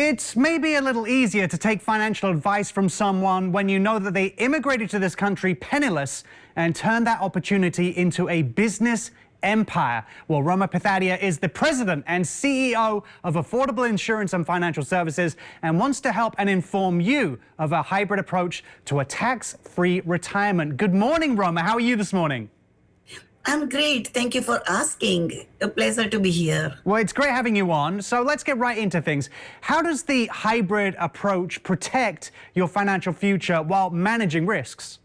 It's maybe a little easier to take financial advice from someone when you know that they immigrated to this country penniless and turned that opportunity into a business empire. Well, Roma is the president and CEO of Affordable Insurance and Financial Services and wants to help and inform you of a hybrid approach to a tax-free retirement. Good morning, Roma. How are you this morning? I'm great. Thank you for asking. A pleasure to be here. Well, it's great having you on. So let's get right into things. How does the hybrid approach protect your financial future while managing risks?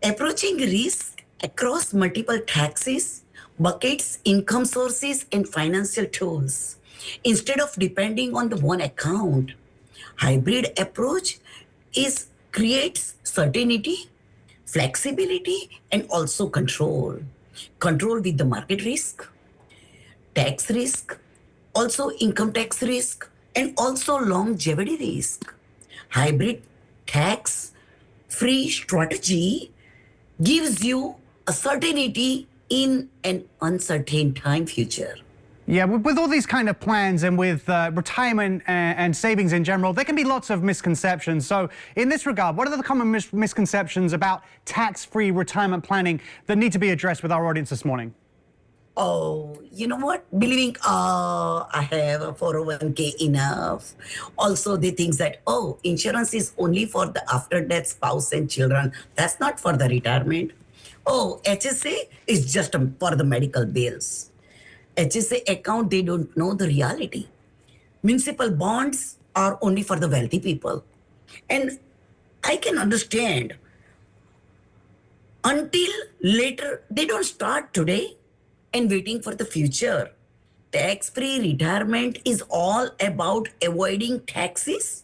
Approaching risk across multiple taxes, buckets, income sources, and financial tools instead of depending on the one account. Hybrid approach creates certainty, flexibility, and also control. Control with the market risk, tax risk, also income tax risk, and also longevity risk. Hybrid tax-free strategy gives you a certainty in an uncertain time future. Yeah, with all these kind of plans and with retirement and savings in general, there can be lots of misconceptions. So in this regard, what are the common misconceptions about tax-free retirement planning that need to be addressed with our audience this morning? Oh, you know what? Believing, I have a 401k enough. Also, they think that, insurance is only for the after-death spouse and children. That's not for the retirement. Oh, HSA is just for the medical bills. HSA account, they don't know the reality. Municipal bonds are only for the wealthy people. And I can understand until later, they don't start today and waiting for the future. Tax-free retirement is all about avoiding taxes,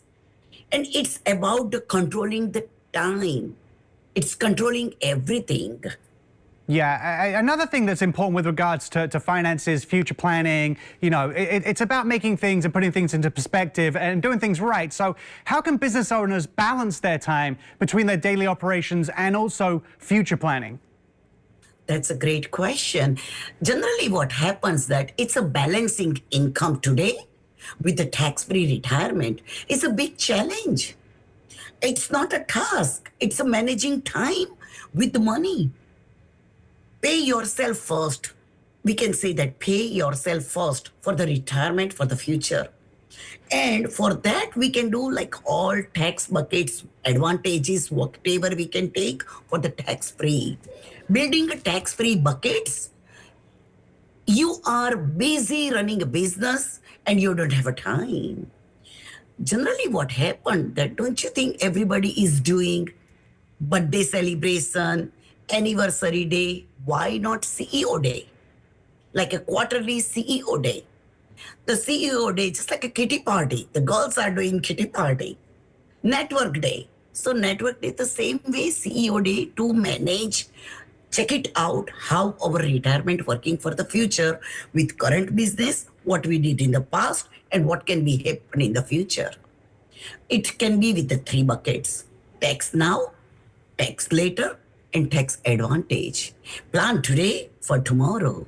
and it's about controlling the time. It's controlling everything. Yeah, another thing that's important with regards to finances, future planning, you know, it's about making things and putting things into perspective and doing things right. So how can business owners balance their time between their daily operations and also future planning? That's a great question. Generally, what happens that it's a balancing income today with the tax-free retirement. It's a big challenge. It's not a task. It's a managing time with the money. Pay yourself first. We can say that pay yourself first for the retirement for the future. And for that, we can do like all tax buckets, advantages, whatever we can take for the tax-free. Building a tax-free buckets, you are busy running a business and you don't have a time. Generally, what happened that don't you think everybody is doing birthday celebration, anniversary day? Why not CEO day? Like a quarterly CEO day. The CEO day, just like a kitty party. The girls are doing kitty party. Network day. So network day, the same way CEO day to manage, check it out, how our retirement working for the future with current business, what we did in the past, and what can be happen in the future. It can be with the three buckets: tax now, tax later, and tax advantage. Plan today for tomorrow.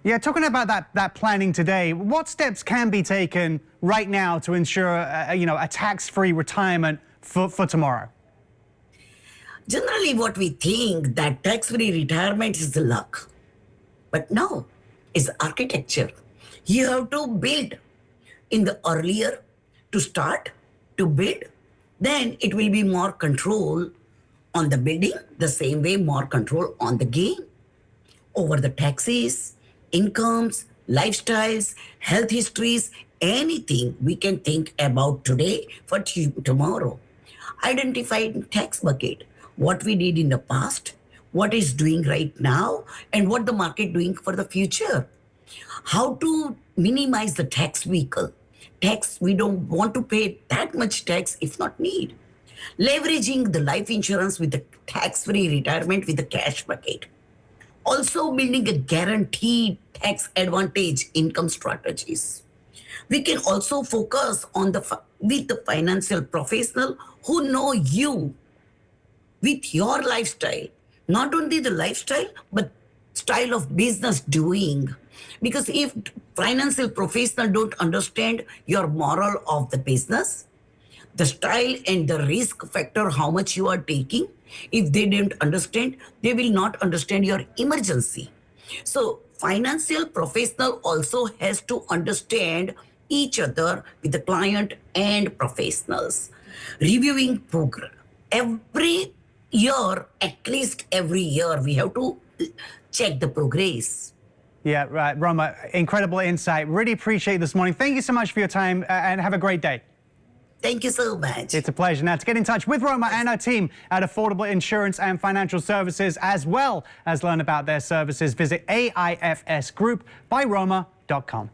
Yeah, talking about that planning today, what steps can be taken right now to ensure a tax-free retirement for tomorrow? Generally, what we think that tax-free retirement is the luck. But no, it's architecture. You have to build in the earlier to start, to build, then it will be more control on the building, the same way more control on the game over the taxes, incomes, lifestyles, health histories, anything we can think about today for tomorrow. Identify tax bucket, what we did in the past, what is doing right now, and what the market doing for the future. How to minimize the tax vehicle. Tax, we don't want to pay that much tax if not need. Leveraging the life insurance with the tax-free retirement with the cash bucket. Also building a guaranteed tax advantage income strategies. We can also focus on with the financial professional who know you with your lifestyle. Not only the lifestyle, but style of business doing. Because if financial professional don't understand your moral of the business, the style and the risk factor, how much you are taking, if they don't understand, they will not understand your emergency. So financial professional also has to understand each other with the client and professionals. Reviewing program every year, at least every year, we have to check the progress. Yeah, right. Roma, incredible insight. Really appreciate this morning. Thank you so much for your time and have a great day. Thank you so much. It's a pleasure. Now, to get in touch with Roma and our team at Affordable Insurance and Financial Services, as well as learn about their services, visit AIFSgroupbyroma.com.